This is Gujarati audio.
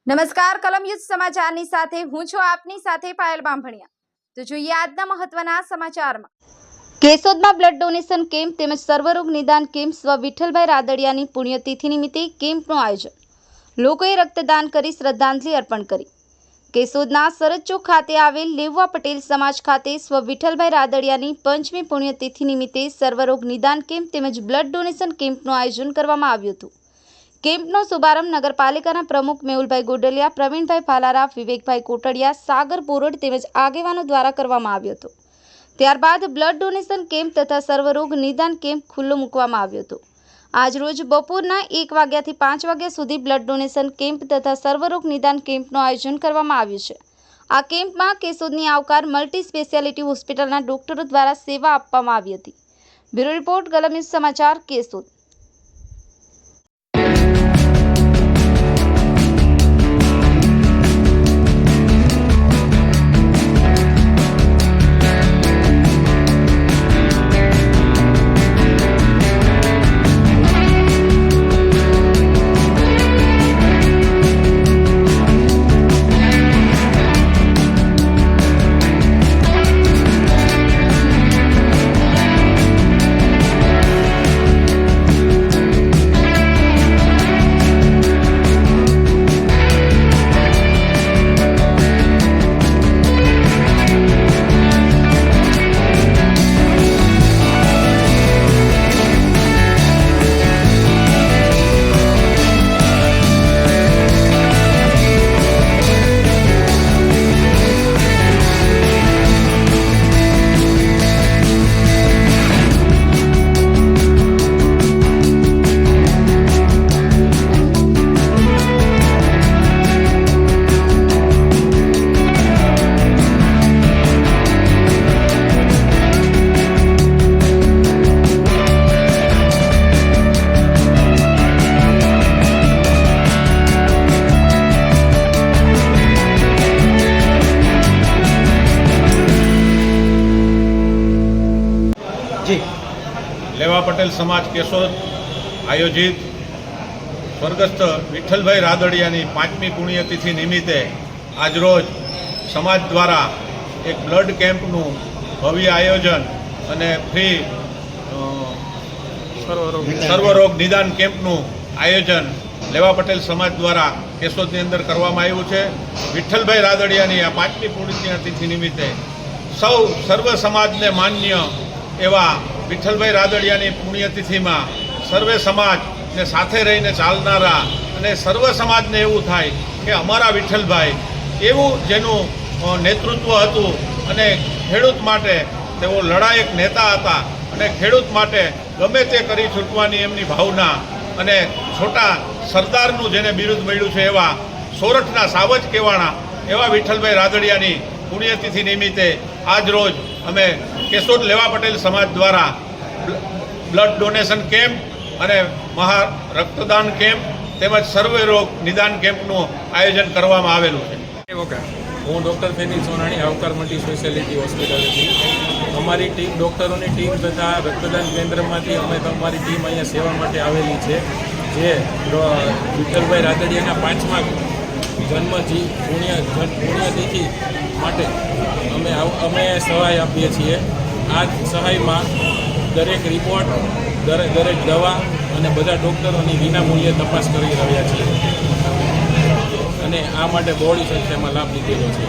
નમસ્કાર કલમ યુદ્ધ સમાચારની સાથે હું છું આપની સાથે પાયલ બાંભણિયા। તો જોઈએ આજના મહત્વના સમાચારમાં। કેશોદમાં બ્લડ ડોનેશન કેમ્પ તેમજ સર્વરોગ નિદાન કેમ્પ સ્વ વિઠ્ઠલભાઈ રાદડિયાની પુણ્યતિથિ નિમિત્તે કેમ્પનું આયોજન। લોકોએ રક્તદાન કરી શ્રદ્ધાંજલિ અર્પણ કરી। કેશોદના સરજ ખાતે આવેલ લેવા પટેલ સમાજ ખાતે સ્વ વિઠ્ઠલભાઈ રાદડિયાની પંચમી પુણ્યતિથિ નિમિત્તે સર્વરોગ નિદાન કેમ્પ તેમજ બ્લડ ડોનેશન કેમ્પનું આયોજન કરવામાં આવ્યું હતું। કેમ્પનો શુભારંભ નગરપાલિકાના પ્રમુખ મેહુલભાઈ ગોડલિયા, પ્રવીણભાઈ ભાલારા, વિવેકભાઈ કોટડિયા, સાગર બોરડ તેમજ આગેવાનો દ્વારા કરવામાં આવ્યો હતો। ત્યારબાદ બ્લડ ડોનેશન કેમ્પ તથા સર્વરોગ નિદાન કેમ્પ ખુલ્લો મૂકવામાં આવ્યો હતો। આજરોજ બપોરના 1 વાગ્યાથી 5 વાગ્યા સુધી બ્લડ ડોનેશન કેમ્પ તથા સર્વરોગ નિદાન કેમ્પનું આયોજન કરવામાં આવ્યું છે। આ કેમ્પમાં કેશોદની આવકાર મલ્ટી સ્પેશિયાલિટી હોસ્પિટલના ડોક્ટરો દ્વારા સેવા આપવામાં આવી હતી। બ્યુરો રિપોર્ટ કલમ યુદ્ધ સમાચાર કેશોદ। લેવા પટેલ સમાજ કેશોદ આયોજિત સ્વર્ગસ્થ વિઠ્ઠલભાઈ રાદડિયાની 5મી પુણ્યતિથિ નિમિત્તે આજરોજ સમાજ દ્વારા એક બ્લડ કેમ્પનું ભવ્ય આયોજન અને ફ્રી સર્વરોગ નિદાન કેમ્પનું આયોજન લેવા પટેલ સમાજ દ્વારા કેશોદની અંદર કરવામાં આવ્યું છે। વિઠ્ઠલભાઈ રાદડિયાની આ 5મી પુણ્યતિથિ નિમિત્તે સર્વ સમાજને માન્ય એવા વિઠ્ઠલભાઈ રાદડિયાની પુણ્યતિથિમાં સર્વે સમાજને સાથે રહીને ચાલનારા અને સર્વ સમાજને એવું થાય કે અમારા વિઠ્ઠલભાઈ એવું જેનું નેતૃત્વ હતું અને ખેડૂત માટે તેઓ લડાયક નેતા હતા અને ખેડૂત માટે ગમે તે કરી છૂટવાની એમની ભાવના અને છોટા સરદારનું જેને બિરુદ મળ્યું છે એવા સોરઠના સાવજ કહેવાના એવા વિઠ્ઠલભાઈ રાદડિયાની પુણ્યતિથિ નિમિત્તે આજરોજ અમે કેશોદ લેવા પટેલ સમાજ દ્વારા બ્લડ ડોનેશન કેમ્પ અને મહા રક્તદાન કેમ્પ તેમજ સર્વરોગ નિદાન કેમ્પનું આયોજન કરવામાં આવેલું છે। હું ડૉક્ટર ફેની સોનાણી, આવકાર મલ્ટી સ્પેશિયાલિટી હોસ્પિટલથી અમારી ટીમ, ડૉક્ટરોની ટીમ તથા રક્તદાન કેન્દ્રમાંથી અમે તમારી ટીમ અહીંયા સેવા માટે આવેલી છે। જે વિઠ્ઠલભાઈ રાદડિયાના 5મા પુણ્યતિથિ માટે અમે સહાય આપીએ છીએ। આ સહાયમાં દરેક રિપોર્ટ, દરેક દવા અને બધા ડૉક્ટરોની વિનામૂલ્યે તપાસ કરી રહ્યા છીએ અને આ માટે બહોળી સંખ્યામાં લાભ લીધેલો છે।